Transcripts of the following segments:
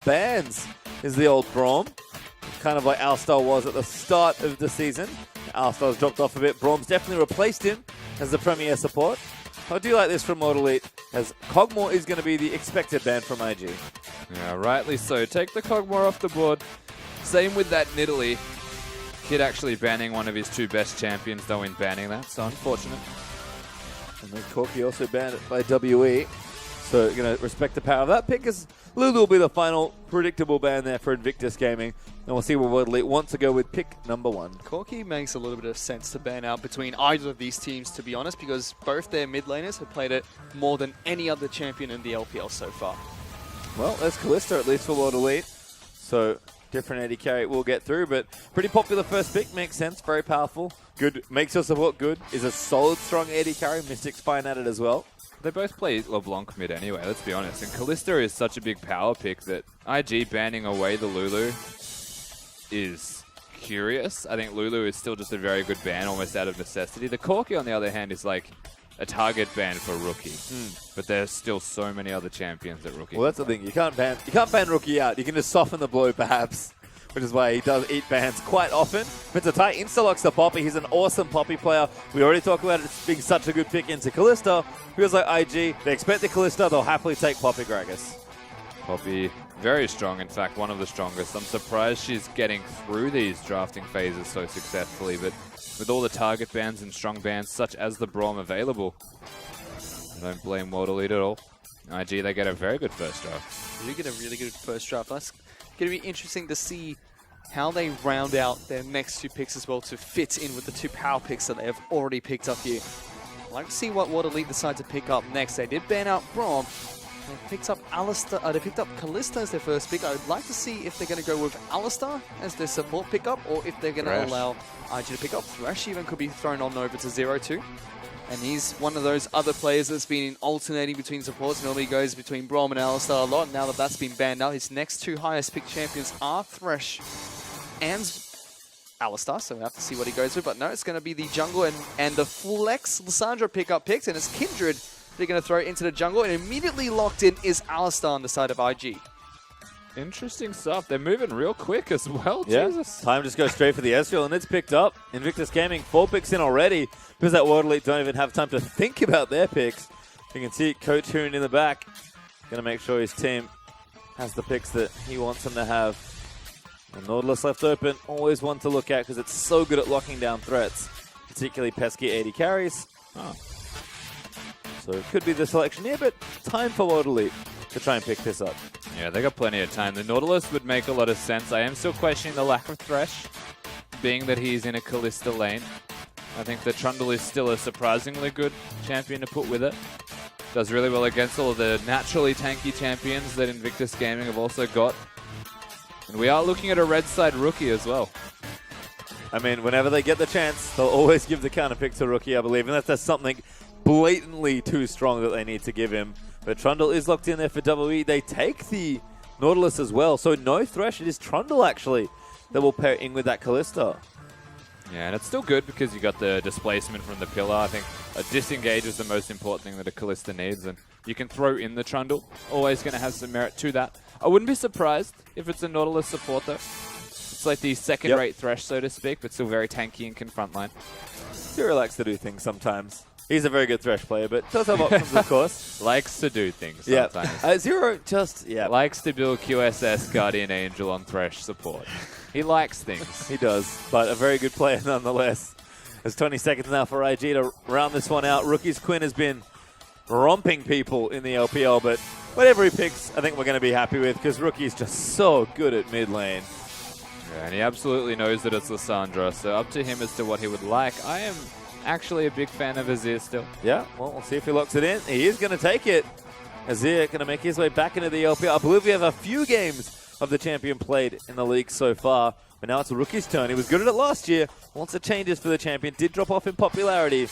bans is the old Braum. Kind of like Alistar was at the start of the season. Alistar's dropped off a bit. Braum's definitely replaced him as the premier support. I do like this from World Elite, as Kog'Maw is going to be the expected ban from IG. Yeah, rightly so. Take the Kog'Maw off the board. Same with that Nidalee. Kid actually banning one of his 2 best champions, though, in banning that, so unfortunate. And then Corki also banned by WE. So going to respect the power of that pick, as Lulu will be the final predictable ban there for Invictus Gaming. And we'll see where World Elite wants to go with pick number 1. Corki makes a little bit of sense to ban out between either of these teams, to be honest, because both their mid laners have played it more than any other champion in the LPL so far. Well, there's Kalista at least for World Elite. So different AD carry we'll get through, but pretty popular first pick, makes sense, very powerful. Good, makes your support good, is a solid, strong AD carry. Mystic's fine at it as well. They both play LeBlanc mid anyway, let's be honest. And Kalista is such a big power pick that IG banning away the Lulu is curious. I think Lulu is still just a very good ban, almost out of necessity. The Corki, on the other hand, is like a target ban for Rookie. But there's still so many other champions at Rookie. Well, that's the thing. You can't ban Rookie out. You can just soften the blow, perhaps, which is why he does eat bans quite often. But to tie insta-locks the Poppy, he's an awesome Poppy player. We already talked about it being such a good pick into Kalista. Feels like IG, they expect the Kalista, they'll happily take Poppy Gragas. Poppy, very strong, in fact, one of the strongest. I'm surprised she's getting through these drafting phases so successfully, but with all the target bans and strong bans such as the Braum available, I don't blame World Elite at all. IG, they get a very good first draft. They do get a really good first draft. That's going to be interesting to see how they round out their next 2 picks as well to fit in with the 2 power picks that they have already picked up here. I'd like to see what World Elite decide to pick up next. They did ban out Braum. They picked up they picked up Kalista as their first pick. I would like to see if they're going to go with Alistar as their support pickup, or if they're going to allow IG to pick up Thresh. Even could be thrown on over to 0-2. And he's one of those other players that's been alternating between supports. Normally goes between Braum and Alistar a lot. Now that that's been banned out, his next 2 highest picked champions are Thresh and Alistar, so we'll have to see what he goes with. But no, it's going to be the jungle and the Flex Lissandra pickup picks, and it's Kindred they're going to throw into the jungle, and immediately locked in is Alistar on the side of IG. Interesting stuff. They're moving real quick as well. Yeah. Jesus. Time just goes straight for the Ezreal, and it's picked up. Invictus Gaming, 4 picks in already, because that World Elite don't even have time to think about their picks. You can see Coach Hoon in the back. Going to make sure his team has the picks that he wants them to have. And Nautilus left open, always one to look at because it's so good at locking down threats, particularly pesky AD carries. So it could be the selection here, but time for World Elite to try and pick this up. Yeah, they got plenty of time. The Nautilus would make a lot of sense. I am still questioning the lack of Thresh, being that he's in a Kalista lane. I think the Trundle is still a surprisingly good champion to put with it. Does really well against all of the naturally tanky champions that Invictus Gaming have also got. And we are looking at a red side Rookie as well. I mean, whenever they get the chance, they'll always give the counter pick to Rookie, I believe, unless there's something blatantly too strong that they need to give him. But Trundle is locked in there for WE. They take the Nautilus as well, so no Thresh. It is Trundle, actually, that will pair in with that Kalista. Yeah, and it's still good because you got the displacement from the pillar. I think a disengage is the most important thing that a Kalista needs, and you can throw in the Trundle. Always going to have some merit to that. I wouldn't be surprised if it's a Nautilus support, though. It's like the second-rate Thresh, so to speak, but still very tanky and can frontline. Zero likes to do things sometimes. He's a very good Thresh player, but does have options, of course. Likes to do things sometimes. Yeah. Zero just, Likes to build QSS Guardian Angel on Thresh support. He likes things. He does, but a very good player nonetheless. There's 20 seconds now for IG to round this one out. Rookie's Quinn has been romping people in the LPL, but whatever he picks, I think we're going to be happy with, because Rookie's just so good at mid lane. Yeah, and he absolutely knows that it's Lissandra, so up to him as to what he would like. I am actually a big fan of Azir still. Yeah, well, we'll see if he locks it in. He is going to take it. Azir going to make his way back into the LPL. I believe we have a few games of the champion played in the league so far, but now it's a Rookie's turn. He was good at it last year. Wants the changes for the champion. Did drop off in popularity,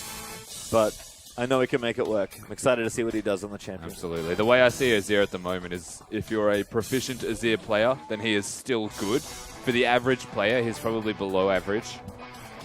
but I know he can make it work. I'm excited to see what he does on the champion. Absolutely. The way I see Azir at the moment is if you're a proficient Azir player, then he is still good. For the average player, he's probably below average.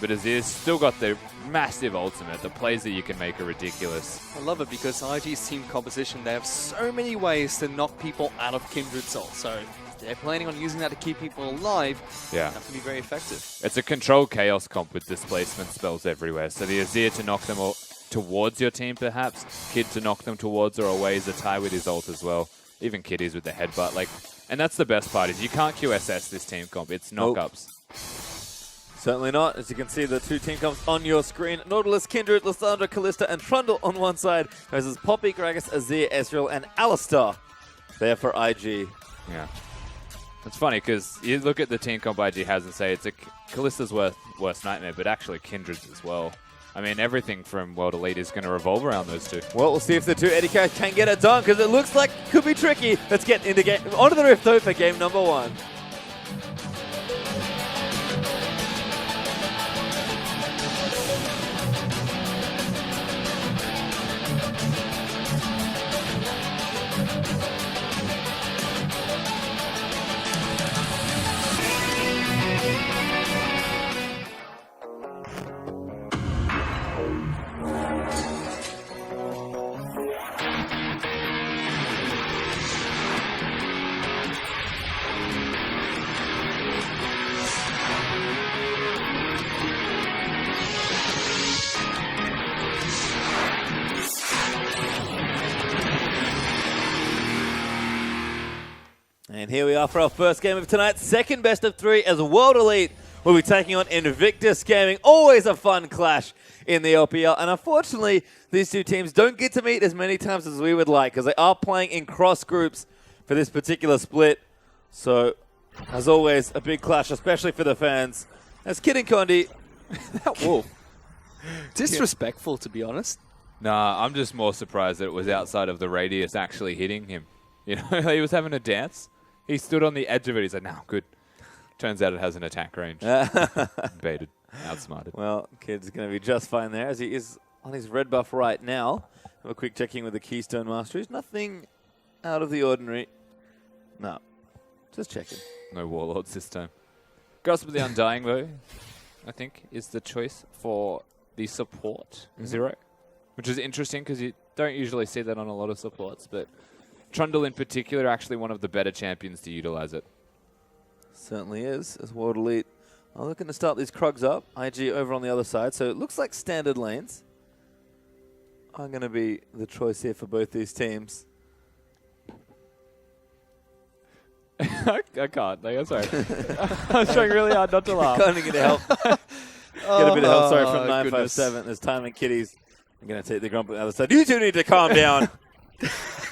But Azir's still got the massive ultimate. The plays that you can make are ridiculous. I love it because IG's team composition, they have so many ways to knock people out of Kindred Soul. So they're planning on using that to keep people alive. Yeah. That can be very effective. It's a controlled chaos comp with displacement spells everywhere. So the Azir to knock them all towards your team, perhaps. Kid to knock them towards or away is a tie with his ult as well. Even Kiddies with the headbutt. Like, and that's the best part is you can't QSS this team comp. It's knockups. Certainly not. As you can see, the two team comps on your screen. Nautilus, Kindred, Lissandra, Callista, and Trundle on one side versus Poppy, Gragas, Azir, Ezreal, and Alistar there for IG. Yeah. It's funny because you look at the team comp IG has and say it's a Callista's worst nightmare, but actually Kindred's as well. I mean, everything from World Elite is going to revolve around those two. Well, we'll see if the two Eddie carries can get it done because it looks like it could be tricky. Let's get into onto the Rift though for game number 1. And here we are for our first game of tonight's second best of 3 as World Elite will be taking on Invictus Gaming. Always a fun clash in the LPL. And unfortunately, these two teams don't get to meet as many times as we would like because they are playing in cross groups for this particular split. So, as always, a big clash, especially for the fans. As Kid and Condi, that wolf. Disrespectful, to be honest. Nah, I'm just more surprised that it was outside of the radius actually hitting him. You know, he was having a dance. He stood on the edge of it. He said, "No, good." Turns out it has an attack range. Baited. Outsmarted. Well, Kid's going to be just fine there as he is on his red buff right now. Have a quick checking with the Keystone Masteries. Nothing out of the ordinary. No, just checking. No Warlords this time. Grasp of the Undying, though, I think, is the choice for the support Zero, which is interesting because you don't usually see that on a lot of supports, but Trundle in particular actually one of the better champions to utilize it. Certainly is, as World Elite are looking to start these Krugs up. IG over on the other side, so it looks like standard lanes are going to be the choice here for both these teams. I can't. Like, I'm sorry. I was trying really hard not to laugh. Kind of get help. Get a bit of help, sorry, from 957. There's Time and Kitties. I'm going to take the grump on the other side. You two need to calm down.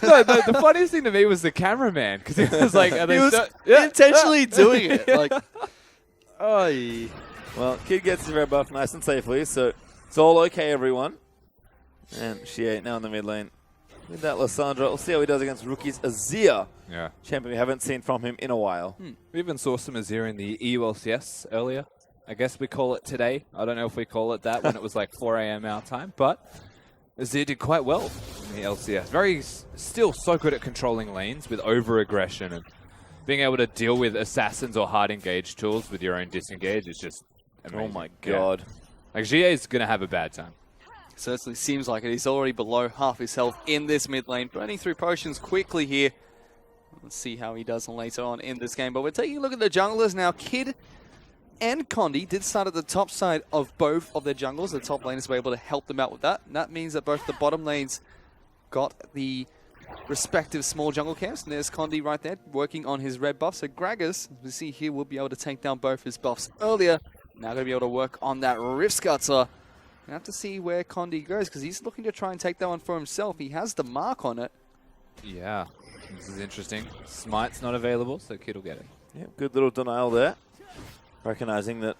No, the funniest thing to me was the cameraman because he was like, he was intentionally doing it. Like, well, Kid gets his red buff nice and safely, so it's all okay, everyone. And Shea now in the mid lane with that Lissandra. We'll see how he does against rookies Azir. Yeah. Champion we haven't seen from him in a while. We even saw some Azir in the EULCS earlier. I guess we call it today. I don't know if we call it that when it was like 4 a.m. our time, but Azir did quite well in the LCS. Still so good at controlling lanes with over-aggression and being able to deal with assassins or hard engage tools with your own disengage is just amazing. Oh my god. Yeah. Like, GA is going to have a bad time. Certainly seems like it. He's already below half his health in this mid lane. Burning through potions quickly here. Let's see how he does later on in this game. But we're taking a look at the junglers now. Kid and Condi did start at the top side of both of their jungles. The top laners were able to help them out with that. And that means that both the bottom lanes got the respective small jungle camps. And there's Condi right there working on his red buff. So Gragas, as we see here, will be able to take down both his buffs earlier. Now going to be able to work on that Rift Scutter. We have to see where Condi goes because he's looking to try and take that one for himself. He has the mark on it. Yeah, this is interesting. Smite's not available, so Kid will get it. Yeah, good little denial there. Recognizing that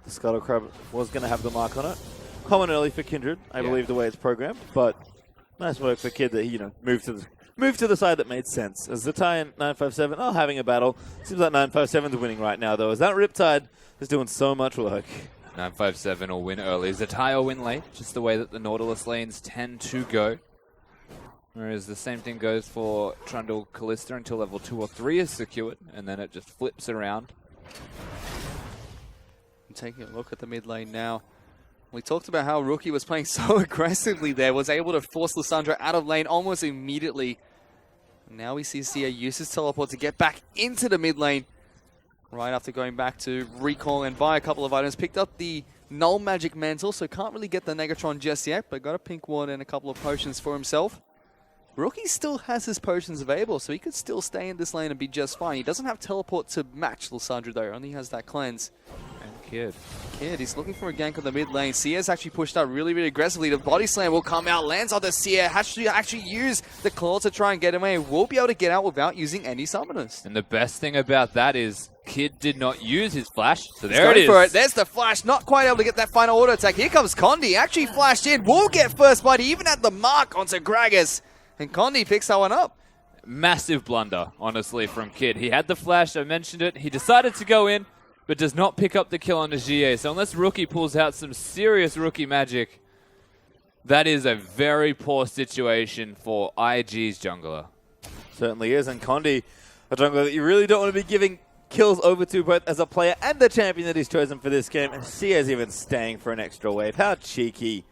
the Scuttle Crab was going to have the mark on it. Common early for Kindred, I believe, the way it's programmed. But nice work for Kid that he, moved to the side that made sense. As the tie and 957 are having a battle. Seems like 957's winning right now, though. As that Riptide is doing so much work. 957 will win early. Zatai will win late, just the way that the Nautilus lanes tend to go. Whereas the same thing goes for Trundle Callista until level 2 or 3 is secured, and then it just flips around. I'm taking a look at the mid lane now. We talked about how Rookie was playing so aggressively there, was able to force Lissandra out of lane almost immediately. Now we see Sia use his teleport to get back into the mid lane. Right after going back to recall and buy a couple of items. Picked up the Null Magic Mantle, so can't really get the Negatron just yet, but got a pink ward and a couple of potions for himself. Rookie still has his potions available, so he could still stay in this lane and be just fine. He doesn't have teleport to match Lissandra though, only has that cleanse. And Kid. Kid, he's looking for a gank on the mid lane. Sia's actually pushed out really, really aggressively. The body slam will come out, lands on the Sia, has to actually use the claw to try and get him away. Will be able to get out without using any summoners. And the best thing about that is Kid did not use his flash, so there it is. For it. There's the flash, not quite able to get that final auto attack. Here comes Condi, actually flashed in, will get first bite. He even had the mark onto Gragas. And Condi picks that one up. Massive blunder, honestly, from Kid. He had the flash, I mentioned it. He decided to go in, but does not pick up the kill on the GA. So unless Rookie pulls out some serious Rookie magic, that is a very poor situation for IG's jungler. Certainly is, and Condi, a jungler that you really don't want to be giving kills over to, both as a player and the champion that he's chosen for this game. And Sia's even staying for an extra wave. How cheeky.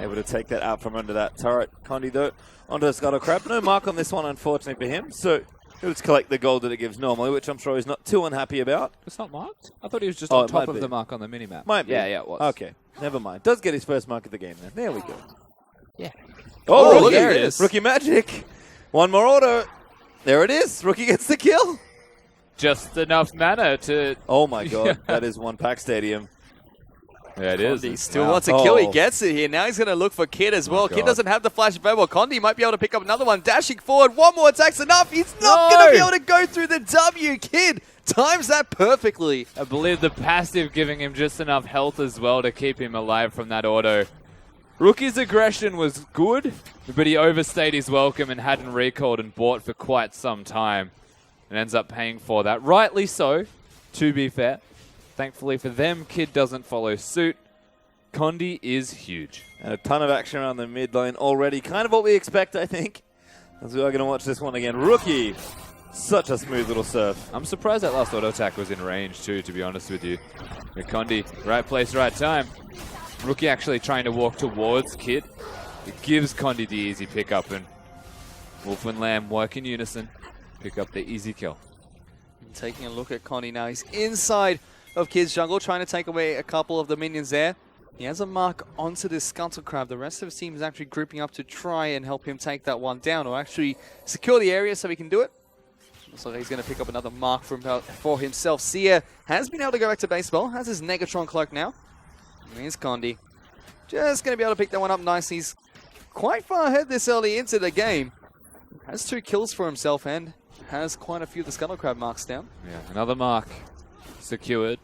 Able to take that out from under that turret. Condi, though, onto the Scuttle Crab. No mark on this one, unfortunately, for him. So he'll just collect the gold that it gives normally, which I'm sure he's not too unhappy about. It's not marked? I thought he was just on top of the mark on the minimap. Might be. Yeah, it was. Okay, never mind. Does get his first mark of the game then. There we go. Yeah. Oh, Rookie. look, There it is. Rookie magic. One more auto. There it is. Rookie gets the kill. Just enough mana to... Oh my god, that is one pack stadium. Yeah, it is. Condi still Wow. wants a kill. He Oh. gets it here. Now he's going to look for Kid as well. Kid God. doesn't have the flash available. Condi might be able to pick up another one. Dashing forward. One more attack's enough. He's not going to be able to go through the W. Kid times that perfectly. I believe the passive giving him just enough health as well to keep him alive from that auto. Rookie's aggression was good, but he overstayed his welcome and hadn't recalled and bought for quite some time. And ends up paying for that. Rightly so, to be fair. Thankfully for them, Kid doesn't follow suit. Condi is huge. And a ton of action around the mid lane already. Kind of what we expect, I think. As we are going to watch this one again. Rookie. Such a smooth little surf. I'm surprised that last auto attack was in range too, to be honest with you. But Condi, right place, right time. Rookie actually trying to walk towards Kid. It gives Condi the easy pickup, and Wolf and Lamb work in unison. Pick up the easy kill. Taking a look at Condi now. He's inside of Kid's jungle, trying to take away a couple of the minions there. He has a mark onto this Scuttle Crab. The rest of his team is actually grouping up to try and help him take that one down, or actually secure the area so he can do it. Looks like he's going to pick up another mark for himself. Sia has been able to go back to baseball, has his Negatron cloak now. And here's Condi. Just going to be able to pick that one up nicely. He's quite far ahead this early into the game. Has 2 kills for himself and has quite a few of the Scuttle Crab marks down. Yeah, another mark secured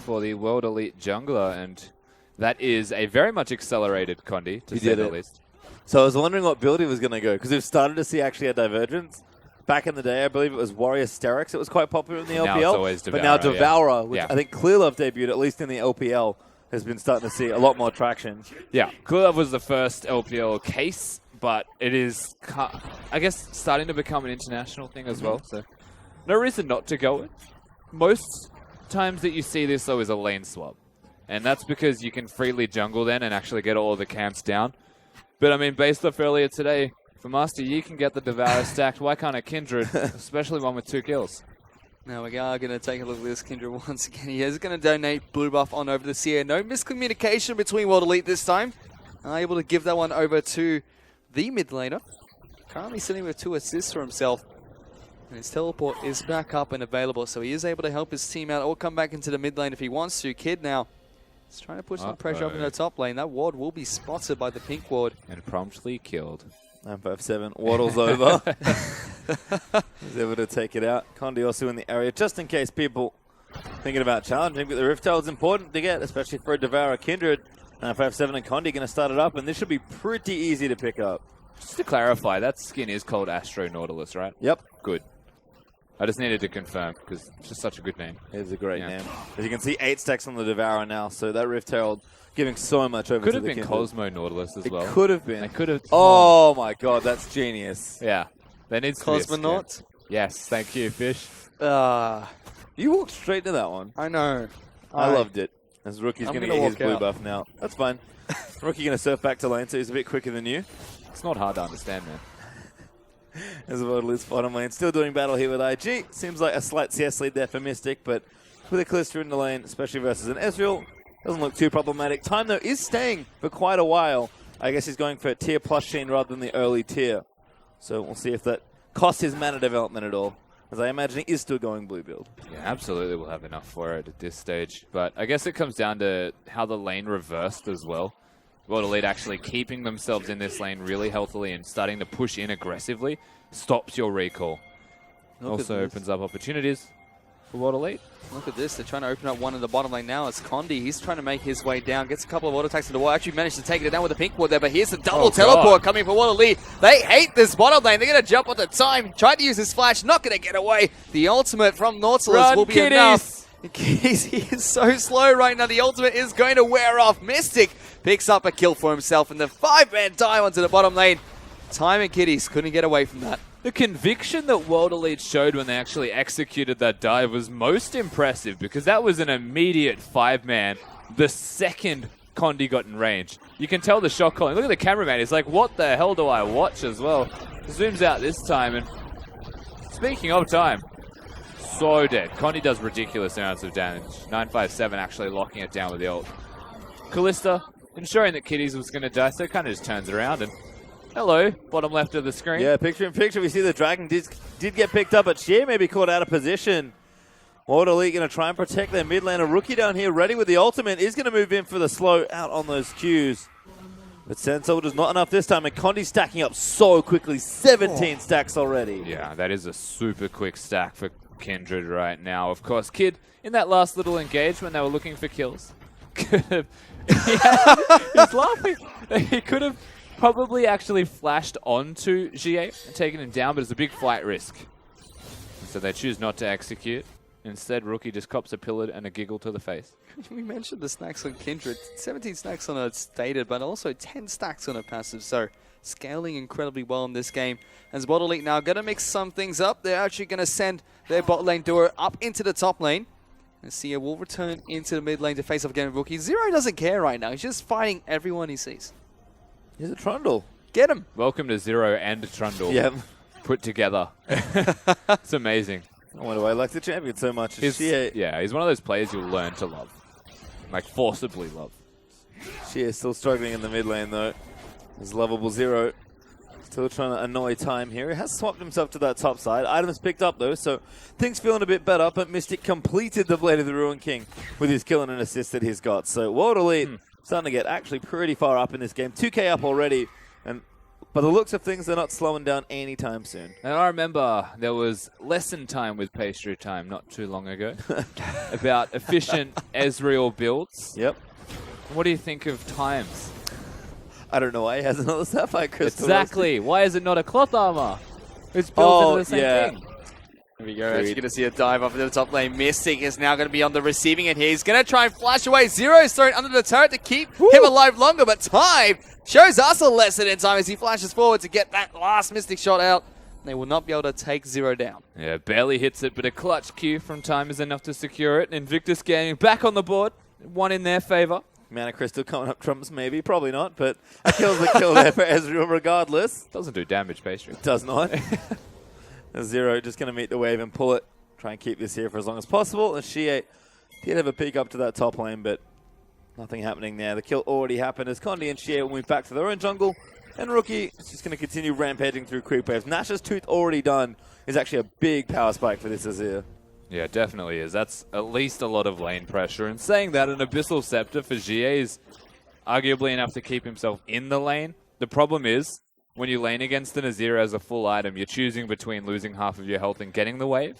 for the World Elite Jungler, and that is a very much accelerated Condi, to say the least. So I was wondering what build he was going to go, because we've started to see actually a divergence. Back in the day, I believe it was Warrior Sterix. It was quite popular in the LPL. Now it's always but now Devourer, Devourer, which yeah. I think Clearlove debuted, at least in the LPL, has been starting to see a lot more traction. Yeah, Clearlove was the first LPL case, but it is, I guess, starting to become an international thing as well. So no reason not to go it. Most times that you see this, though, is a lane swap. And that's because you can freely jungle then and actually get all of the camps down. But, I mean, based off earlier today, for Master Yi can get the Devourer stacked. Why can't a Kindred, especially one with 2 kills? Now we are going to take a look at this Kindred once again. He is going to donate blue buff on over the Sia. No miscommunication between World Elite this time. Able to give that one over to the mid laner. Currently sitting with 2 assists for himself. And his teleport is back up and available, so he is able to help his team out or come back into the mid lane if he wants to. Kid now is trying to put some pressure up in the top lane. That ward will be spotted by the pink ward. And promptly killed. 957 waddles over. He's able to take it out. Condi also in the area, just in case people thinking about challenging. But the Rift Tail is important to get, especially for a Devourer Kindred. 957 and Condi going to start it up, and this should be pretty easy to pick up. Just to clarify, that skin is called Astro Nautilus, right? Yep. Good. I just needed to confirm, because it's just such a good name. It is a great name. As you can see, 8 stacks on the Devourer now, so that Rift Herald giving so much over Could to have the been Kindred. Cosmo Nautilus as well. It could have been. They could have. Oh my god, that's genius. Yeah. There needs to be a skin. Cosmonaut? Yes, thank you, Fish. You walked straight to that one. I know. I loved it. As Rookie's I'm going to gonna get his walk blue out. buff now. That's fine. Rookie going to surf back to lane, so he's a bit quicker than you. It's not hard to understand, man. As Waterloo's bottom lane. Still doing battle here with IG. Seems like a slight CS lead there for Mystic, but with a Callisto in the lane, especially versus an Ezreal, doesn't look too problematic. Time, though, is staying for quite a while. I guess he's going for a tier plus Sheen rather than the early tier. So we'll see if that costs his mana development at all, as I imagine he is still going blue build. Yeah, absolutely we'll have enough for it at this stage. But I guess it comes down to how the lane reversed as well. World Elite actually keeping themselves in this lane really healthily and starting to push in aggressively stops your recall. Also opens up opportunities for World Elite. Look at this. They're trying to open up one in the bottom lane now. It's Condi. He's trying to make his way down. Gets a couple of auto attacks in the wall. Actually managed to take it down with a pink ward there. But here's the double teleport coming for World Elite. They hate this bottom lane. They're going to jump on the time. Tried to use his flash. Not going to get away. The ultimate from Nautilus will be enough. He is so slow right now. The ultimate is going to wear off. Mystic picks up a kill for himself. And the 5-man dive onto the bottom lane. Time and Kitties couldn't get away from that. The conviction that World Elite showed when they actually executed that dive was most impressive because that was an immediate 5-man the second Condi got in range. You can tell the shot calling. Look at the cameraman. He's like, what the hell do I watch as well? Zooms out this time. And speaking of time, so dead. Condi does ridiculous amounts of damage. 957 actually locking it down with the ult. Kalista ensuring that Kitties was going to die, so it kind of just turns around and hello, bottom left of the screen. Yeah, picture in picture, we see the Dragon did get picked up, but Sheer may be caught out of position. World Elite going to try and protect their mid laner. Rookie down here, ready with the ultimate, is going to move in for the slow out on those Qs. But Sand Soldier's not enough this time, and Condi's stacking up so quickly. 17 stacks already. Yeah, that is a super quick stack for Kindred right now. Of course, Kid, in that last little engage when they were looking for kills, he's laughing. He could have probably actually flashed onto G8 and taken him down, but it's a big flight risk. So they choose not to execute. Instead, Rookie just cops a pillar and a giggle to the face. We mentioned the stacks on Kindred. 17 stacks on a stated, but also 10 stacks on a passive. So scaling incredibly well in this game. As World Elite now going to mix some things up. They're actually going to send their bot lane duo up into the top lane. And Sia will return into the mid lane to face off again with Rookie. Zero doesn't care right now. He's just fighting everyone he sees. He's a Trundle. Get him. Welcome to Zero and Trundle. Yep. Put together. It's amazing. Why do I like the champion so much? Yeah, he's one of those players you'll learn to love. Like, forcibly love. Sheer still struggling in the mid lane, though. His lovable Zero still trying to annoy Time here. He has swapped himself to that top side. Items picked up, though, so things feeling a bit better, but Mystic completed the Blade of the Ruin King with his kill and an assist that he's got. So World Elite starting to get actually pretty far up in this game. 2K up already, and by the looks of things, they're not slowing down anytime soon. And I remember there was lesson time with Pastry Time not too long ago about efficient Ezreal builds. Yep. What do you think of Times? I don't know why he has another Sapphire Crystal. Exactly. Why is it not a cloth armor? It's built into the same thing. Here we go. Actually going to see a dive off into the top lane. Mystic is now going to be on the receiving end here. He's going to try and flash away. Zero is thrown under the turret to keep him alive longer, but Time shows us a lesson in time as he flashes forward to get that last Mystic shot out. They will not be able to take Zero down. Yeah, barely hits it, but a clutch Q from Time is enough to secure it. Invictus Gaming back on the board. One in their favor. Mana Crystal coming up trumps, maybe. Probably not, but a kill's a kill there for Ezreal regardless. Doesn't do damage, Pastry. It does not. Zero just going to meet the wave and pull it. Try and keep this here for as long as possible. And Shie did have a peek up to that top lane, but nothing happening there. The kill already happened as Condi and Shie will move back to their own jungle. And Rookie is just going to continue rampaging through creep waves. Nash's Tooth already done is actually a big power spike for this Azir. Yeah, definitely is. That's at least a lot of lane pressure. And saying that, an Abyssal Scepter for Gie is arguably enough to keep himself in the lane. The problem is, when you lane against an Azir as a full item, you're choosing between losing half of your health and getting the wave,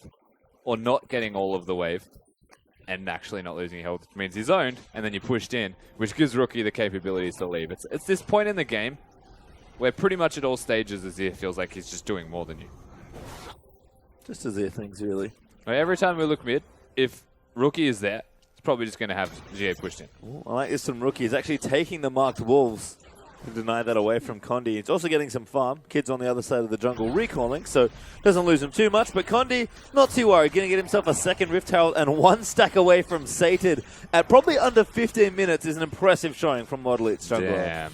or not getting all of the wave, and actually not losing your health, which means he's owned, and then you're pushed in, which gives Rookie the capabilities to leave. It's this point in the game where pretty much at all stages Azir feels like he's just doing more than you. Just Azir things, really. Every time we look mid, if Rookie is there, it's probably just going to have GA pushed in. Ooh, I like this from Rookie. He's actually taking the marked wolves to deny that away from Condi. He's also getting some farm. Kids on the other side of the jungle recalling, so doesn't lose him too much. But Condi, not too worried. Going to get himself a second Rift Herald and one stack away from Sated at probably under 15 minutes is an impressive showing from World Elite's jungle. Damn.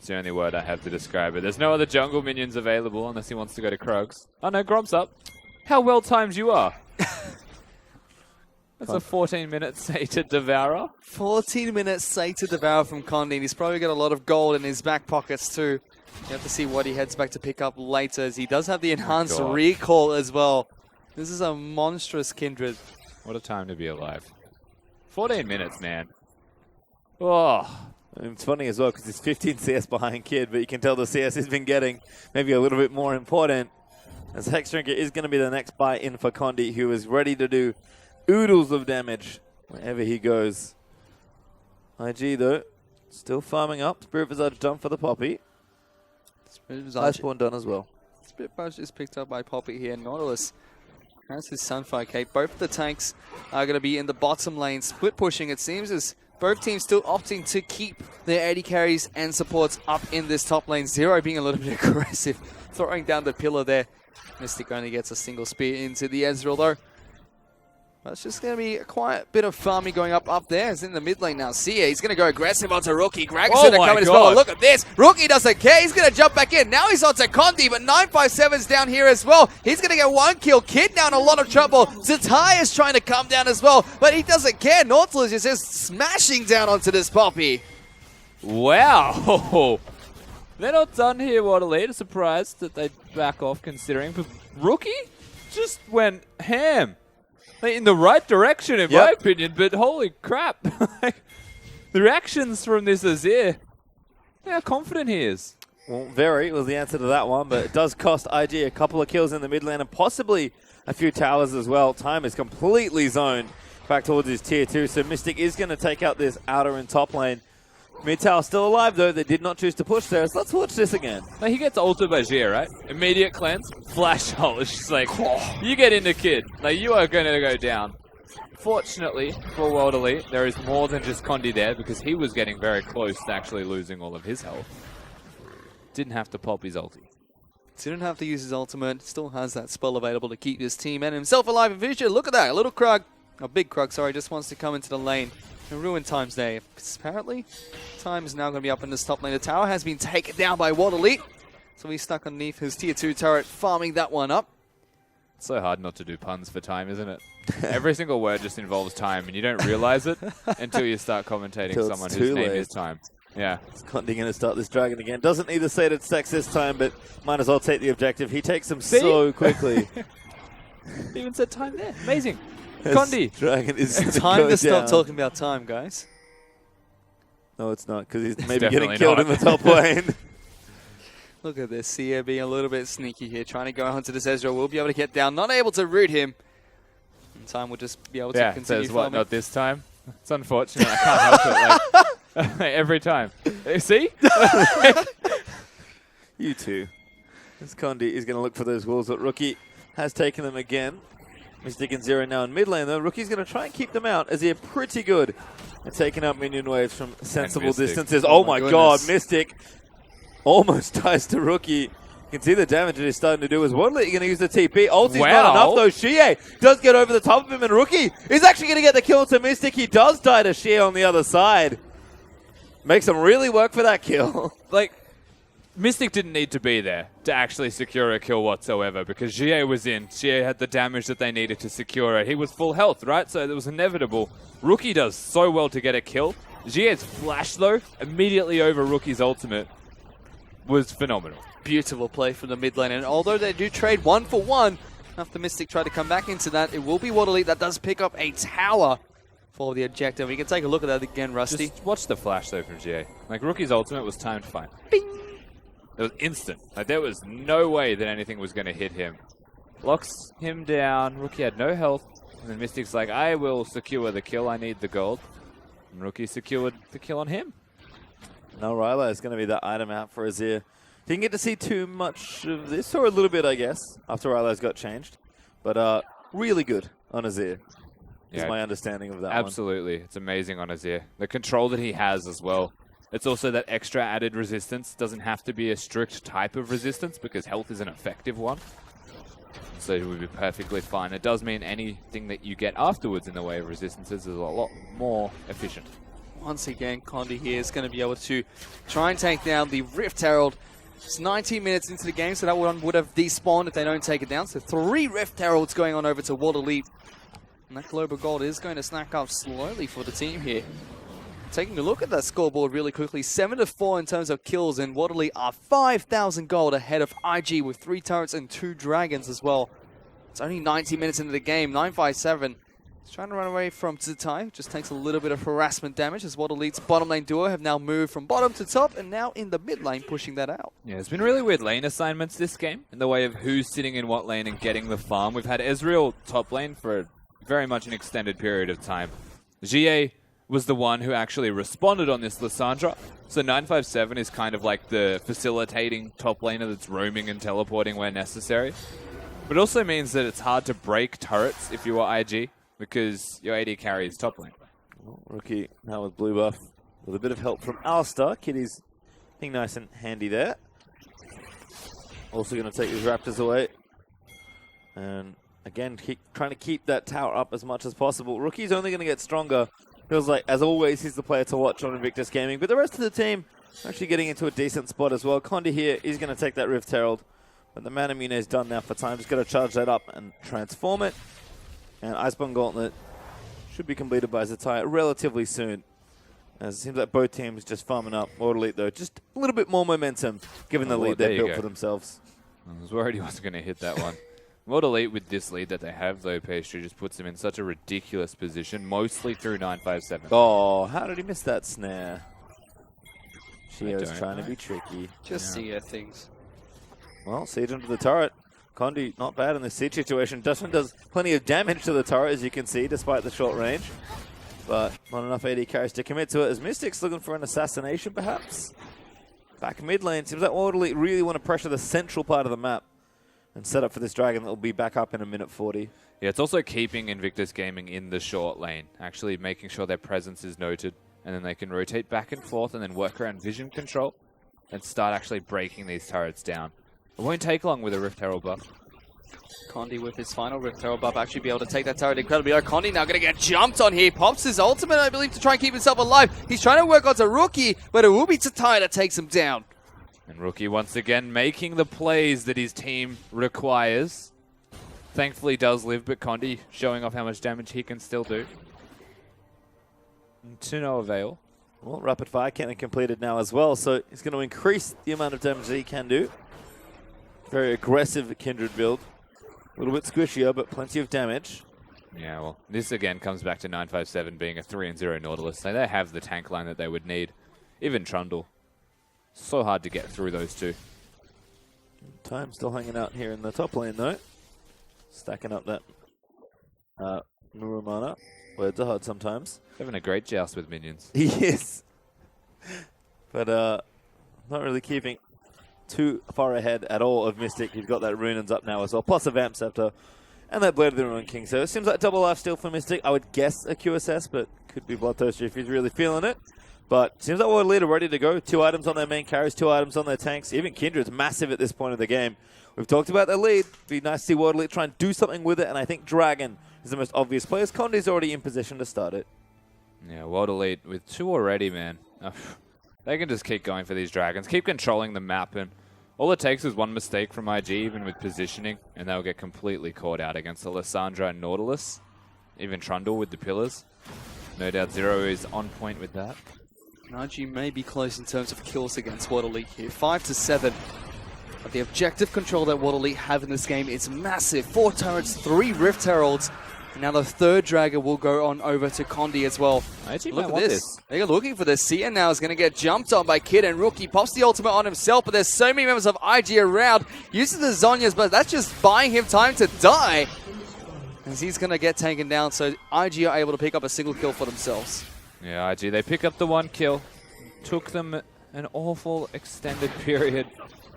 That's the only word I have to describe it. There's no other jungle minions available unless he wants to go to Krugs. Oh no, Grom's up. How well timed you are. That's a 14-minute Sata Devourer. 14 minutes Sata Devour from Condi. He's probably got a lot of gold in his back pockets too. You have to see what he heads back to pick up later, as he does have the enhanced recall as well. This is a monstrous Kindred. What a time to be alive. 14 minutes, man. Oh. It's funny as well because he's 15 CS behind Kid, but you can tell the CS he's been getting maybe a little bit more important. As Hexdrinker is going to be the next buy in for Condi, who is ready to do oodles of damage wherever he goes. IG though, still farming up. Spirit Visage done for the Poppy. Spirit Visage Iceborne done as well. Spirit Visage is picked up by Poppy here. Nautilus has his Sunfire Cape. Both of the tanks are going to be in the bottom lane, split pushing it seems, as both teams still opting to keep their AD carries and supports up in this top lane. Zero being a little bit aggressive, throwing down the pillar there. Mystic only gets a single spear into the Ezreal though. It's just going to be a quiet bit of farming going up there. It's in the mid lane now. Sia, he's going to go aggressive onto Rookie. Gragas going to come in as well. Look at this. Rookie doesn't care. He's going to jump back in. Now he's onto Condi, but 957's down here as well. He's going to get one kill. Kid now in a lot of trouble. Zatai is trying to come down as well, but he doesn't care. Nautilus is just smashing down onto this Poppy. Wow. They're not done here, what a lead. Surprised that they back off considering. But Rookie just went ham. In the right direction, in my opinion, but holy crap. The reactions from this Azir, how confident he is. Well, very was the answer to that one, but it does cost IG a couple of kills in the mid lane and possibly a few towers as well. Time is completely zoned back towards his tier 2, so Mystic is going to take out this outer and top lane. Mid tower still alive though, they did not choose to push there, so let's watch this again. Now he gets ulted by Jia, right? Immediate cleanse, flash ult. It's just like, you get into Kid. Like, you are going to go down. Fortunately for World Elite, there is more than just Condi there because he was getting very close to actually losing all of his health. Didn't have to pop his ulti. Didn't have to use his ultimate. Still has that spell available to keep his team and himself alive in vision. Look at that. A little Krug, a big Krug, sorry, just wants to come into the lane and ruin Time's day. Apparently, Time is now going to be up in this top lane. The tower has been taken down by World Elite, so he's stuck underneath his tier 2 turret, farming that one up. It's so hard not to do puns for Time, isn't it? Every single word just involves time, and you don't realize it until you start commentating someone whose name is Time. Yeah. Is Condi going to start this dragon again? Doesn't need to say it stacks this time, but might as well take the objective. He takes them so quickly. Even said Time there. Amazing. Condi. Dragon is time to stop talking about Time, guys. No, it's not, because he's maybe getting killed in the top lane. Look at this. Sia being a little bit sneaky here, trying to go onto this Ezreal. We'll be able to get down, not able to root him. And Time will just be able to continue says, what, not this time? It's unfortunate. I can't help it. Like, every time. See? You too. This Condi is going to look for those walls, but Rookie has taken them again. Mystic and Zero now in mid lane, though. Rookie's going to try and keep them out, as they're pretty good at taking out minion waves from sensible distances. Oh my god, Mystic almost dies to Rookie. You can see the damage that he's starting to do. Is World Elite going to use the TP? Ulti's not enough, though. Xie does get over the top of him, and Rookie is actually going to get the kill to Mystic. He does die to Xie on the other side. Makes him really work for that kill. Like, Mystic didn't need to be there to actually secure a kill whatsoever because Xie was in. Xie had the damage that they needed to secure it. He was full health, right? So it was inevitable. Rookie does so well to get a kill. Xie's flash, though, immediately over Rookie's ultimate was phenomenal. Beautiful play from the mid lane. And although they do trade 1 for 1, after Mystic try to come back into that, it will be World Elite that does pick up a tower for the objective. We can take a look at that again, Rusty. Just watch the flash, though, from Xie. Like, Rookie's ultimate was timed fine. Bing! It was instant. Like, there was no way that anything was going to hit him. Locks him down. Rookie had no health. And then Mystic's like, I will secure the kill. I need the gold. And Rookie secured the kill on him. Now Ryla is going to be that item out for Azir. Didn't get to see too much of this, or a little bit, I guess, after Ryla's got changed. But really good on Azir. Is my understanding of that one. Absolutely. It's amazing on Azir. The control that he has as well. It's also that extra added resistance. Doesn't have to be a strict type of resistance because health is an effective one. So it would be perfectly fine. It does mean anything that you get afterwards in the way of resistances is a lot more efficient. once again, Condi here is going to be able to try and take down the Rift Herald. It's 19 minutes into the game, so that one would have despawned if they don't take it down. So 3 Rift Heralds going on over to World Elite. And that Global Gold is going to snack up slowly for the team here. Taking a look at that scoreboard really quickly, 7-4 in terms of kills, and World Elite are 5,000 gold ahead of IG with 3 turrets and 2 dragons as well. It's only 90 minutes into the game, 957. He's trying to run away from Zitai, just takes a little bit of harassment damage as World Elite's bottom lane duo have now moved from bottom to top and now in the mid lane pushing that out. Yeah, it's been really weird lane assignments this game in the way of who's sitting in what lane and getting the farm. We've had Ezreal top lane for very much an extended period of time. GA was the one who actually responded on this Lissandra. So 957 is kind of like the facilitating top laner that's roaming and teleporting where necessary. But it also means that it's hard to break turrets if you are IG, because your AD carries top lane. Well, Rookie now with blue buff with a bit of help from Alistar. Kitty's being nice and handy there. Also going to take his Raptors away. And again, trying to keep that tower up as much as possible. Rookie's only going to get stronger. Feels like, as always, he's the player to watch on Invictus Gaming. But the rest of the team actually getting into a decent spot as well. Condi here is going to take that Rift Herald. But the Mana Mune is done now for time. Just got to charge that up and transform it. And Iceborne Gauntlet should be completed by Zitai relatively soon. As it seems like both teams just farming up. World Elite, though, just a little bit more momentum, given the lead they've built for themselves. I was worried he wasn't going to hit that one. World Elite, with this lead that they have, though, Pastry just puts them in such a ridiculous position, mostly through 957. Oh, how did he miss that snare? Shio's trying to be tricky. Just see things. Well, siege into the turret. Condi, not bad in this siege situation. Dustman does plenty of damage to the turret, as you can see, despite the short range. But not enough AD carries to commit to it, as Mystic's looking for an assassination, perhaps. Back mid lane, seems like World Elite really want to pressure the central part of the map and set up for this dragon that will be back up in a minute 40. Yeah, it's also keeping Invictus Gaming in the short lane, actually making sure their presence is noted, and then they can rotate back and forth and then work around vision control and start actually breaking these turrets down. It won't take long with a Rift Herald buff. Condi with his final Rift Herald buff actually be able to take that turret incredibly low. Condi now going to get jumped on here. Pops his ultimate, I believe, to try and keep himself alive. He's trying to work onto Rookie, but it will be Zitai that takes him down. And Rookie once again making the plays that his team requires. Thankfully does live, but Condi showing off how much damage he can still do. And to no avail. Well, Rapid Fire cannon completed now as well, so he's going to increase the amount of damage that he can do. Very aggressive Kindred build. A little bit squishier, but plenty of damage. Yeah, well, this again comes back to 957 being a 3-0 Nautilus. So they have the tank line that they would need. Even Trundle. So hard to get through those two. Time still hanging out here in the top lane, though. Stacking up that Muramana. Words are hard sometimes. Having a great joust with minions. He is. But not really keeping too far ahead at all of Mystic. He's got that Runins up now as well, plus a Vamp Scepter. And that Blade of the Ruin King. So it seems like double life steal for Mystic. I would guess a QSS, but could be Bloodthirster if he's really feeling it. But seems like World Elite are ready to go. 2 items on their main carries, 2 items on their tanks. Even Kindred's massive at this point of the game. We've talked about their lead. Be nice to see World Elite try and do something with it, and I think Dragon is the most obvious play, as Condi's already in position to start it. Yeah, World Elite with 2 already, man. They can just keep going for these dragons, keep controlling the map, and all it takes is one mistake from IG, even with positioning, and they'll get completely caught out against the Lissandra and Nautilus. Even Trundle with the pillars. No doubt Zero is on point with that. IG may be close in terms of kills against World Elite here. 5-7. But the objective control that World Elite have in this game is massive. 4 turrets, 3 Rift Heralds. And now the 3rd Dragon will go on over to Condi as well. Look at this. They're looking for this. Sia now is going to get jumped on by Kid, and Rookie pops the ultimate on himself, but there's so many members of IG around. Uses the Zhonya's, but that's just buying him time to die. As he's going to get taken down, so IG are able to pick up a single kill for themselves. Yeah, IG, they pick up the 1 kill. Took them an awful extended period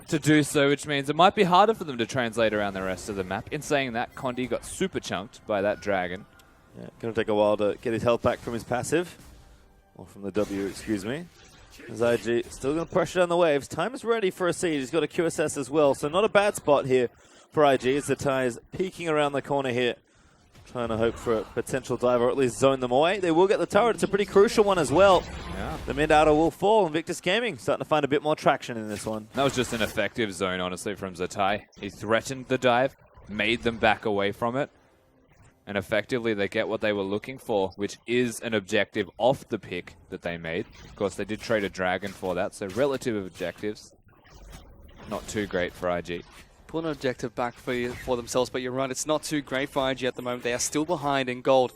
to do so, which means it might be harder for them to translate around the rest of the map. In saying that, Condi got super chunked by that dragon. Yeah, going to take a while to get his health back from his passive. Or from the W, excuse me. As IG still going to pressure down the waves. Time is ready for a siege. He's got a QSS as well, so not a bad spot here for IG as the tie is peeking around the corner here. Trying to hope for a potential dive or at least zone them away. They will get the turret. It's a pretty crucial one as well. Yeah. The mid-outer will fall. Invictus Gaming starting to find a bit more traction in this one. That was just an effective zone, honestly, from Zatai. He threatened the dive, made them back away from it, and effectively they get what they were looking for, which is an objective off the pick that they made. Of course, they did trade a dragon for that, so relative objectives. Not too great for IG. Put an objective back for themselves, but you're right, it's not too great for IG at the moment. They are still behind in gold.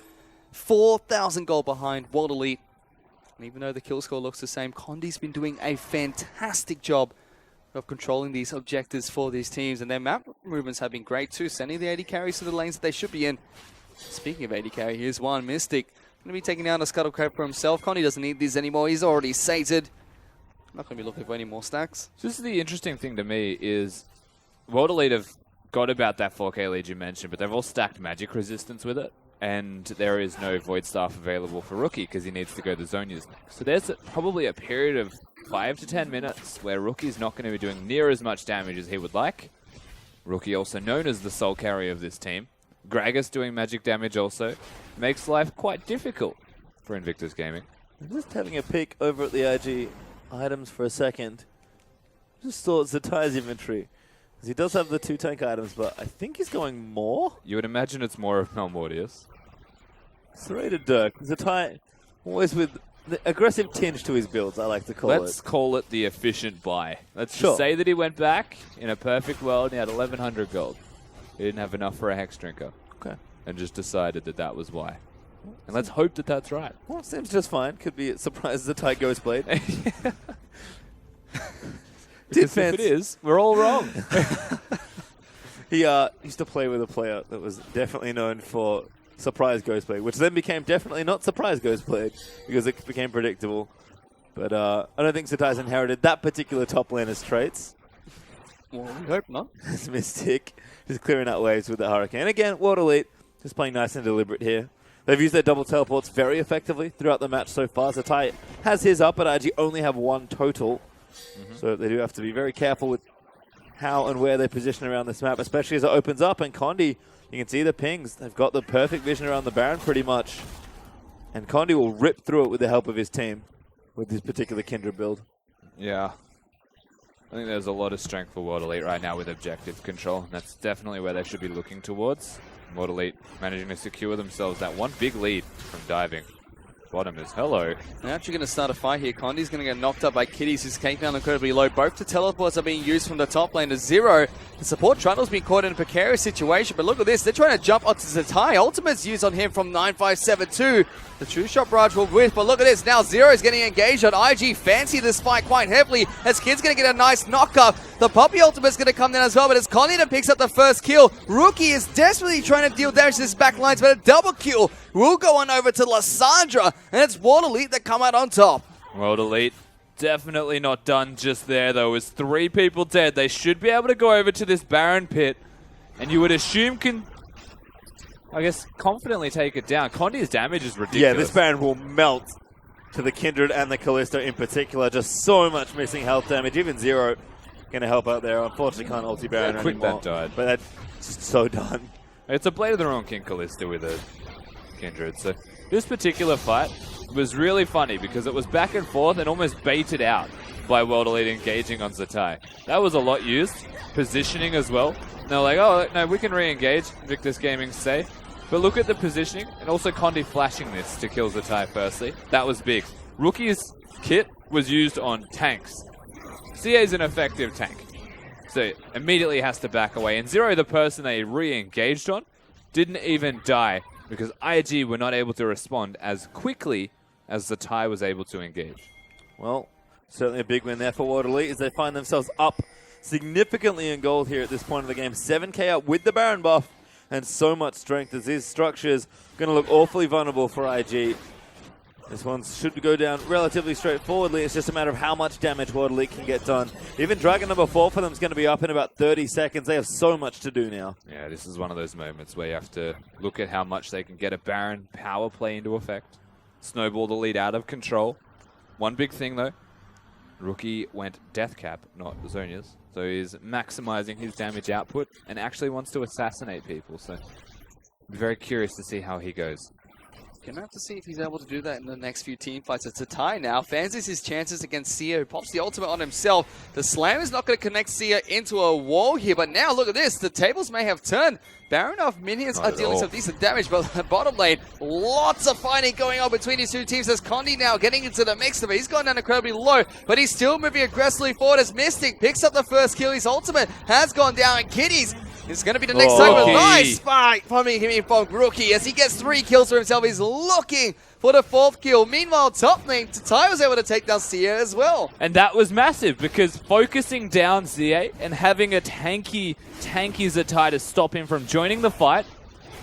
4,000 gold behind World Elite. And even though the kill score looks the same, Condi's been doing a fantastic job of controlling these objectives for these teams. And their map movements have been great too, sending the AD carries to the lanes that they should be in. Speaking of AD carry, here's one. Mystic going to be taking down a Scuttle Crab for himself. Condi doesn't need these anymore. He's already sated. Not going to be looking for any more stacks. This is the interesting thing to me is World Elite have got about that 4K lead you mentioned, but they've all stacked magic resistance with it, and there is no Void Staff available for Rookie because he needs to go the zone use next. So there's probably a period of 5 to 10 minutes where Rookie's not going to be doing near as much damage as he would like. Rookie, also known as the sole carry of this team. Gragas doing magic damage also makes life quite difficult for Invictus Gaming. I'm just having a peek over at the IG items for a second. Just thought Zatai's inventory. He does have the 2 tank items, but I think he's going more. You would imagine it's more of Malmortius. Serrated Dirk. Zatai always with the aggressive tinge to his builds, I like to call Let's it. call it the efficient buy. Let's Sure. just say that he went back in a perfect world and he had 1,100 gold. He didn't have enough for a Hex Drinker. Okay. And just decided that that was why. And let's hope that that's right. Well, seems just fine. Could be a surprise Zatai Ghostblade. Because if it is, we're all wrong. He used to play with a player that was definitely known for surprise Ghostblade, which then became definitely not surprise Ghostblade because it became predictable. But I don't think Zatai's inherited that particular top laner's traits. Well, we hope not. It's Mystic just clearing out waves with the Hurricane. Again, World Elite just playing nice and deliberate here. They've used their double teleports very effectively throughout the match so far. Zatai has his up, but IG only have 1 total. So they do have to be very careful with how and where they position around this map, especially as it opens up. And Condi, you can see the pings. They've got the perfect vision around the Baron pretty much. And Condi will rip through it with the help of his team with this particular Kindred build. Yeah. I think there's a lot of strength for World Elite right now with objective control. And that's definitely where they should be looking towards. World Elite managing to secure themselves that one big lead from diving. Bottom is hello. They're actually going to start a fight here. Condi's going to get knocked up by Kitties, who's taken down incredibly low. Both the teleports are being used from the top lane to 0. The support Trundle's been caught in a precarious situation, but look at this. They're trying to jump onto Zatai. Ultimate's used on him from 9572. The true shot barrage will whiff, but look at this. Now 0 is getting engaged on IG. Fancy this fight quite heavily as Kid's going to get a nice knock-up. The Poppy ultimate's going to come down as well, but it's Condi that picks up the first kill. Rookie is desperately trying to deal damage to his back lines, but a double kill will go on over to Lysandra, and it's World Elite that come out on top. World Elite definitely not done just there, though. With 3 people dead, they should be able to go over to this Baron pit, and you would assume can, I guess, confidently take it down. Condi's damage is ridiculous. Yeah, this Baron will melt to the Kindred and the Callisto in particular. Just so much missing health damage. Even 0 going to help out there. Unfortunately, can't ulti Baron quick anymore. that died. But that's just so done. It's a Blade of the Wrong King Callisto with a Kindred. So this particular fight was really funny because it was back and forth and almost baited out by World Elite engaging on Zatai. That was a lot used. Positioning as well. And they're like, oh, no, we can re-engage. Invictus Gaming's safe. But look at the positioning and also Condi flashing this to kill Zatai firstly. That was big. Rookie's kit was used on tanks. CA's an effective tank. So immediately has to back away. And 0, the person they re-engaged on, didn't even die because IG were not able to respond as quickly as Zatai was able to engage. Well, certainly a big win there for World Elite as they find themselves up significantly in gold here at this point of the game. 7k up with the Baron buff and so much strength as these structures going to look awfully vulnerable for IG. This one should go down relatively straightforwardly. It's just a matter of how much damage World Elite can get done. Even Dragon number 4 for them is going to be up in about 30 seconds. They have so much to do now. Yeah, this is one of those moments where you have to look at how much they can get a Baron power play into effect. Snowball the lead out of control. One big thing though, Rookie went Death Cap, not Zonia's. So he's maximizing his damage output and actually wants to assassinate people. So Very curious to see how he goes. Gonna have to see if he's able to do that in the next few team fights. It's a tie now. Fancies his chances against Sia, who pops the ultimate on himself. The slam is not going to connect Sia into a wall here, but now look at this. The tables may have turned. Baron of minions are dealing some decent damage, but bottom lane, lots of fighting going on between these two teams. As Condi now getting into the mix of it. He's gone down incredibly low, but he's still moving aggressively forward as Mystic picks up the first kill. His ultimate has gone down, and Kitties is going to be the next target. Nice fight from Rookie as he gets 3 kills for himself. He's looking for the 4th kill. Meanwhile, top lane, Tatai was able to take down Sia as well. And that was massive because focusing down Sia and having a tanky Zatai to stop him from joining the fight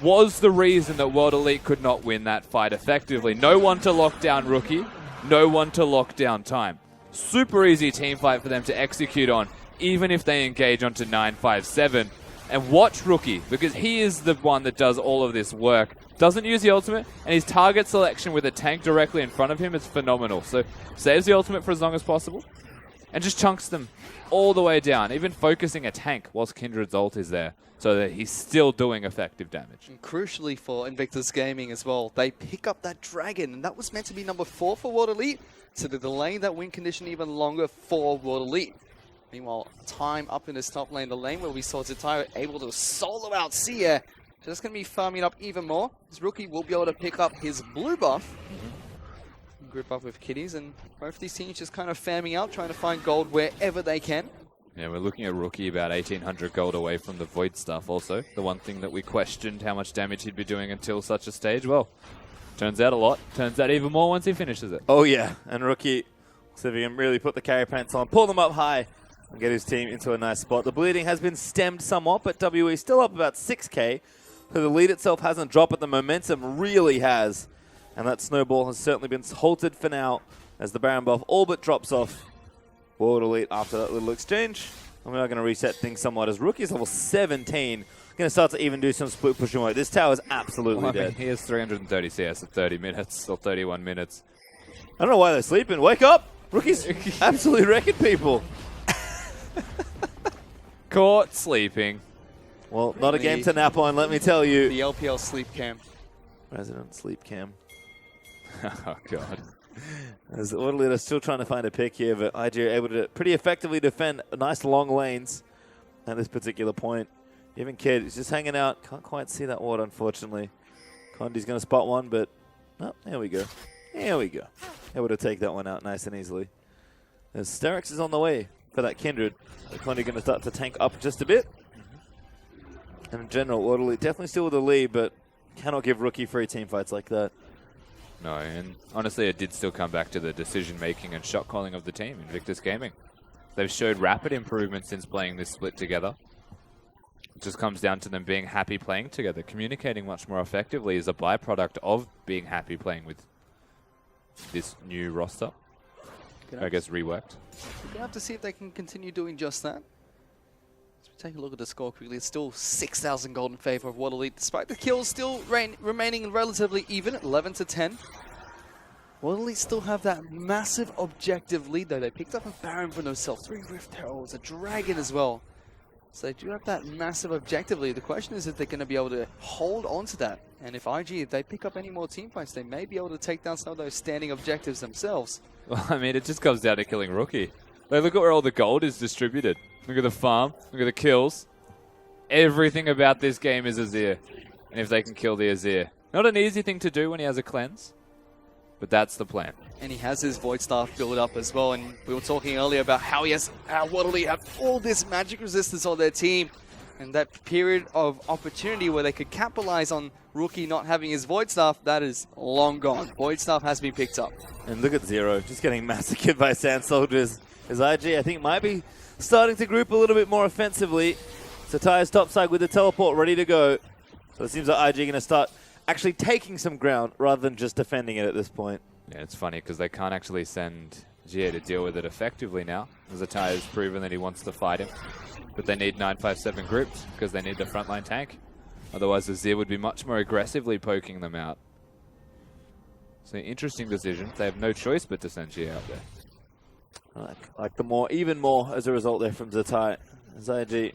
was the reason that World Elite could not win that fight effectively. No one to lock down Rookie, no one to lock down Time. Super easy team fight for them to execute on, even if they engage onto 9-5-7. And watch Rookie, because he is the one that does all of this work. Doesn't use the ultimate, and his target selection with a tank directly in front of him is phenomenal. So saves the ultimate for as long as possible, and just chunks them all the way down, even focusing a tank whilst Kindred's ult is there, so that he's still doing effective damage. And crucially for Invictus Gaming as well, they pick up that Dragon, and that was meant to be number 4 for World Elite, so they're delaying that win condition even longer for World Elite. Meanwhile, Time up in this top lane, the lane where we saw Zatai able to solo out Sia. Just going to be farming up even more. This Rookie will be able to pick up his blue buff. Group up with Kitties, and both these teams just kind of farming out, trying to find gold wherever they can. Yeah, we're looking at Rookie about 1,800 gold away from the Void stuff also. The one thing that we questioned how much damage he'd be doing until such a stage. Well, turns out a lot. Turns out even more once he finishes it. Oh yeah, and Rookie, so if he can really put the carry pants on, pull them up high, and get his team into a nice spot. The bleeding has been stemmed somewhat, but WE still up about 6k. So the lead itself hasn't dropped, but the momentum really has. And that snowball has certainly been halted for now as the Baron buff all but drops off World Elite after that little exchange. And we are going to reset things somewhat as Rookie's level 17. Going to start to even do some split pushing work. This tower is absolutely dead. He has 330 CS at 30 minutes, or 31 minutes. I don't know why they're sleeping. Wake up! Rookie's absolutely wrecking people. Caught sleeping. Well, not a game to nap on, let me tell you. The LPL sleep cam. Resident sleep cam. Oh, God. As Orderly are still trying to find a pick here, but IG are able to pretty effectively defend nice long lanes at this particular point. Even Kid is just hanging out. Can't quite see that ward, unfortunately. Condi's going to spot one, but oh, there we go. There we go. Able to take that one out nice and easily. As Sterix is on the way for that Kindred. Condi going to start to tank up just a bit. And in general, Orderly definitely still with the lead, but cannot give Rookie free team fights like that. No, and honestly, it did still come back to the decision-making and shot-calling of the team, Invictus Gaming. They've showed rapid improvement since playing this split together. It just comes down to them being happy playing together. Communicating much more effectively is a byproduct of being happy playing with this new roster. I guess reworked. We're going to have to see if they can continue doing just that. Take a look at the score quickly. It's still 6,000 gold in favor of World Elite, despite the kills still remaining relatively even at 11 to 10. World Elite still have that massive objective lead, though. They picked up a Baron for themselves, 3 Rift Heralds, a Dragon as well. So they do have that massive objective lead. The question is if they're going to be able to hold on to that. And if IG, if they pick up any more team fights, they may be able to take down some of those standing objectives themselves. Well, I mean, it just comes down to killing Rookie. Like, look at where all the gold is distributed. Look at the farm. Look at the kills. Everything about this game is Azir. And if they can kill the Azir. Not an easy thing to do when he has a cleanse. But that's the plan. And he has his Void Staff build up as well. And we were talking earlier about how he has, World Elite have all this magic resistance on their team. And that period of opportunity where they could capitalize on Rookie not having his Void Staff, that is long gone. Void Staff has been picked up. And look at Zero, just getting massacred by Sand Soldiers. As IG, I think, might be starting to group a little bit more offensively. Satai's topside with the teleport ready to go. So it seems like IG going to start actually taking some ground rather than just defending it at this point. Yeah, it's funny because they can't actually send GA to deal with it effectively now. Zatai has proven that he wants to fight him. But they need 957 groups because they need the frontline tank. Otherwise, Azir would be much more aggressively poking them out. So interesting decision. They have no choice but to send GA out there. I like the even more as a result there from Zatai. ZIG, a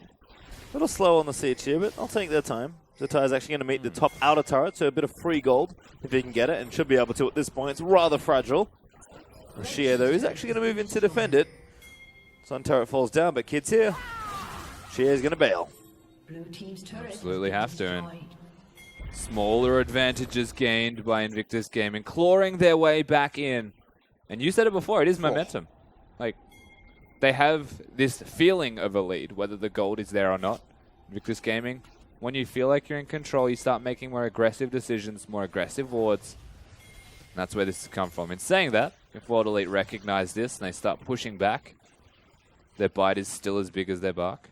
little slow on the siege here, but I'll take their time. Zatai is actually going to meet the top outer turret, so a bit of free gold if he can get it, and should be able to at this point. It's rather fragile. Shea, though, is actually going to move in to defend it. Sun turret falls down, but Kid's here. Shea is going to bail. Absolutely have to. And smaller advantages gained by Invictus Gaming, clawing their way back in. And you said it before, it is momentum. Like, they have this feeling of a lead, whether the gold is there or not. Invictus Gaming, when you feel like you're in control, you start making more aggressive decisions, more aggressive wards. And that's where this has come from. In saying that, if World Elite recognize this and they start pushing back, their bite is still as big as their bark.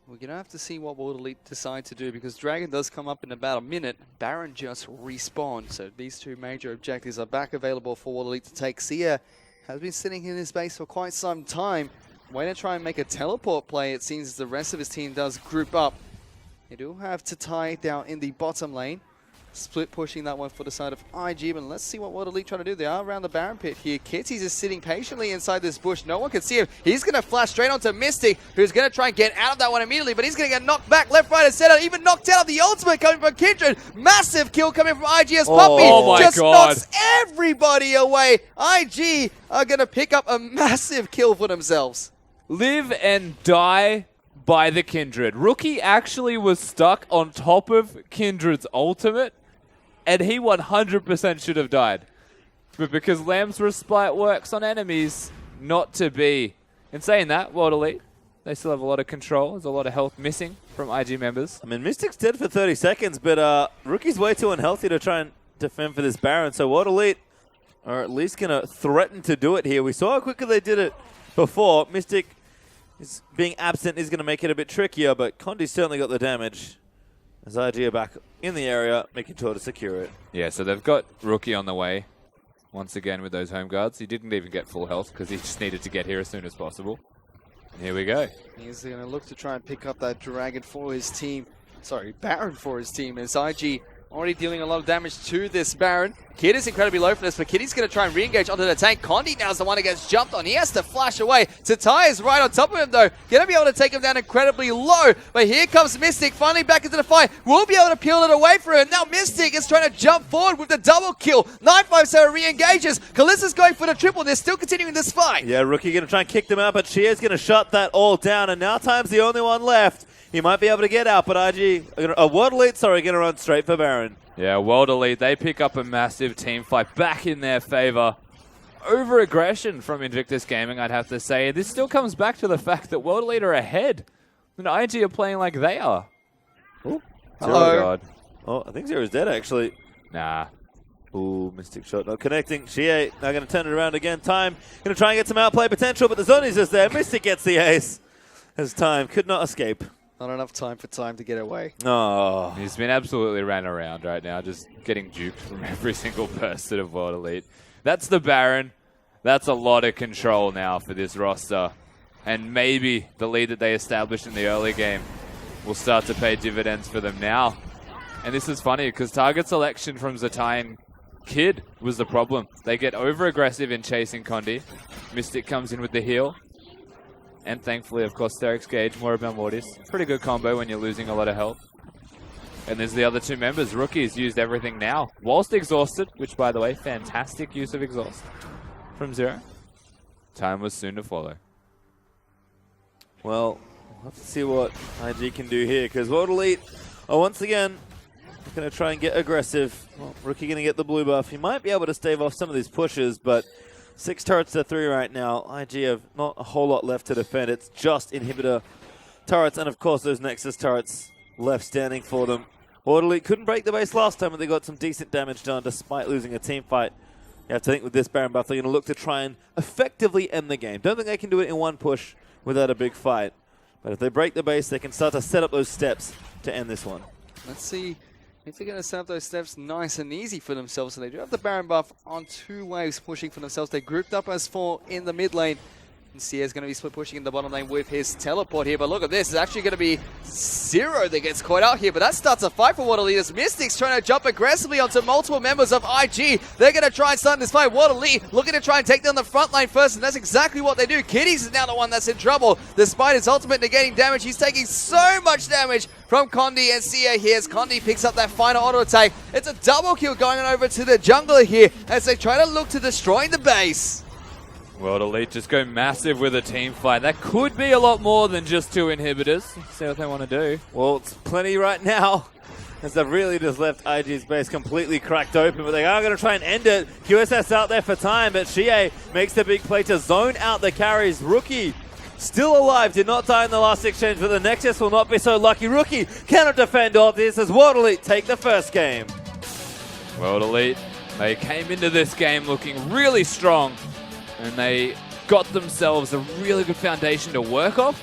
We're going to have to see what World Elite decide to do, because Dragon does come up in about a minute. Baron just respawned, so these two major objectives are back available for World Elite to take. Sia has been sitting in his base for quite some time, waiting to try and make a teleport play. It seems the rest of his team does group up. They do have Tatai down in the bottom lane. Split pushing that one for the side of IG, but let's see what World Elite try to do. They are around the Baron pit here. Kitty's just sitting patiently inside this bush. No one can see him. He's going to flash straight onto Mystic, who's going to try and get out of that one immediately, but he's going to get knocked back left, right, and center. Even knocked out of the ultimate coming from Kindred. Massive kill coming from IG as Puppy just knocks everybody away. IG are going to pick up a massive kill for themselves. Live and die by the Kindred. Rookie actually was stuck on top of Kindred's ultimate, and he 100% should have died. But because Lamb's Respite works on enemies, not to be. In saying that, World Elite, they still have a lot of control. There's a lot of health missing from IG members. I mean, Mystic's dead for 30 seconds, but Rookie's way too unhealthy to try and defend for this Baron. So World Elite are at least going to threaten to do it here. We saw how quickly they did it before. Mystic is being absent is going to make it a bit trickier, but Condi's certainly got the damage. As IG are back in the area, making sure to secure it. Yeah, so they've got Rookie on the way. Once again with those home guards. He didn't even get full health because he just needed to get here as soon as possible. Here we go. He's going to look to try and pick up that Dragon for his team. Sorry, Baron for his team. As IG already dealing a lot of damage to this Baron. Kid is incredibly low for this, but Kitty's going to try and re-engage onto the tank. Condi now is the one that gets jumped on. He has to flash away. Tatai is right on top of him, though. Going to be able to take him down incredibly low. But here comes Mystic, finally back into the fight. We'll be able to peel it away from him. Now Mystic is trying to jump forward with the double kill. 957 re-engages. Kalista's going for the triple. They're still continuing this fight. Yeah, Rookie going to try and kick them out, but Shea's going to shut that all down. And now Time's the only one left. He might be able to get out, but World Elite, going to run straight for Baron. Yeah, World Elite, they pick up a massive team fight back in their favor. Over-aggression from Invictus Gaming, I'd have to say. This still comes back to the fact that World Elite are ahead, and IG are playing like they are. Ooh. Hello. Oh, God. Oh, I think Zero's dead, actually. Nah. Ooh, Mystic shot not connecting. Shea now going to turn it around again. Time going to try and get some outplay potential, but the Zoni's just there. Mystic gets the ace as Time could not escape. Not enough time for Time to get away. Oh. He's been absolutely ran around right now, just getting duped from every single person of World Elite. That's the Baron. That's a lot of control now for this roster. And maybe the lead that they established in the early game will start to pay dividends for them now. And this is funny because target selection from Zatai and Kid was the problem. They get over-aggressive in chasing Condi. Mystic comes in with the heal. And thankfully, of course, Steric's Gauge, Moribel Mortis. Pretty good combo when you're losing a lot of health. And there's the other two members. Rookie's used everything now. Whilst exhausted, which, by the way, fantastic use of exhaust from Zero. Time was soon to follow. Well, we'll have to see what IG can do here, because World Elite are once again going to try and get aggressive. Well, Rookie going to get the blue buff. He might be able to stave off some of these pushes, but 6 turrets to 3 right now. IG have not a whole lot left to defend. It's just inhibitor turrets, and of course those Nexus turrets left standing for them. World Elite couldn't break the base last time, but they got some decent damage done despite losing a team fight. You have to think with this Baron buff, they're going to look to try and effectively end the game. Don't think they can do it in one push without a big fight. But if they break the base, they can start to set up those steps to end this one. Let's see if they're going to set up those steps nice and easy for themselves. So they do have the Baron buff on 2 waves pushing for themselves. They grouped up as 4 in the mid lane. And Sia's going to be split pushing in the bottom lane with his teleport here. But look at this. It's actually going to be Zero that gets caught out here. But that starts a fight for Water Leaders. Mystics trying to jump aggressively onto multiple members of IG. They're going to try and start this fight. Water Lead looking to try and take down the front line first. And that's exactly what they do. Kitties is now the one that's in trouble. Despite his ultimate negating damage, he's taking so much damage from Condi and Sia here as Condi picks up that final auto attack. It's a double kill going on over to the jungler here as they try to look to destroying the base. World Elite just go massive with a team fight. That could be a lot more than just 2 inhibitors. See what they want to do. Well, it's plenty right now, as they've really just left IG's base completely cracked open, but they are going to try and end it. QSS out there for time, but Shie makes the big play to zone out the carries. Rookie still alive, did not die in the last exchange, but the Nexus will not be so lucky. Rookie cannot defend all this as World Elite take the first game. World Elite, they came into this game looking really strong, and they got themselves a really good foundation to work off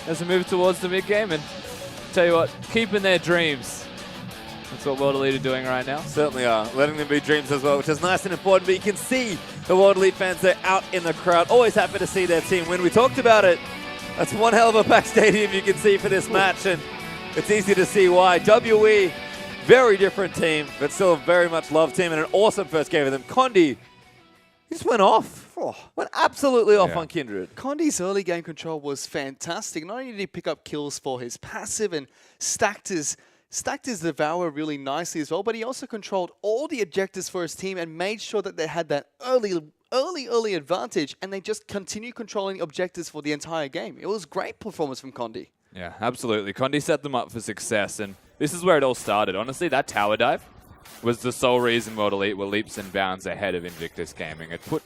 as they move towards the mid game. And tell you what, keeping their dreams. That's what World Elite are doing right now. Certainly are. Letting them be dreams as well, which is nice and important. But you can see the World Elite fans, they're out in the crowd. Always happy to see their team win. We talked about it. That's one hell of a packed stadium you can see for this match. And it's easy to see why. WE, very different team, but still a very much loved team. And an awesome first game of them. Condi, he just went off. Went absolutely off on Kindred. Condi's early game control was fantastic. Not only did he pick up kills for his passive and stacked his Devour really nicely as well, but he also controlled all the objectives for his team and made sure that they had that early advantage, and they just continued controlling objectives for the entire game. It was great performance from Condi. Yeah, absolutely. Condi set them up for success, and this is where it all started. Honestly, that tower dive was the sole reason World Elite were leaps and bounds ahead of Invictus Gaming. It put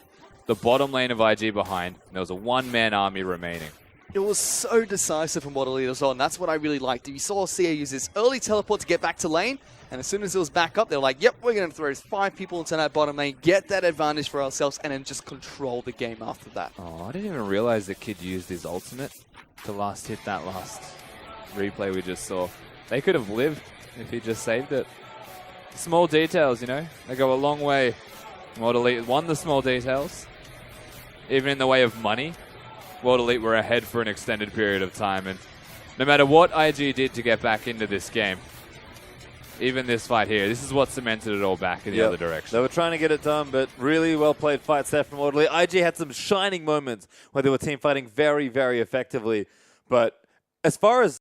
the bottom lane of IG behind, and there was a one-man army remaining. It was so decisive from Water Elite as well, and that's what I really liked. You saw Sia use this early teleport to get back to lane, and as soon as it was back up, they were like, yep, we're going to throw 5 people into that bottom lane, get that advantage for ourselves, and then just control the game after that. Oh, I didn't even realize the kid used his ultimate to last hit that last replay we just saw. They could have lived if he just saved it. Small details, you know, they go a long way. World Elite won the small details. Even in the way of money, World Elite were ahead for an extended period of time, and no matter what IG did to get back into this game, even this fight here, this is what cemented it all back in the other direction. They were trying to get it done, but really well played fights there from World Elite. IG had some shining moments where they were team fighting very, very effectively, but as far as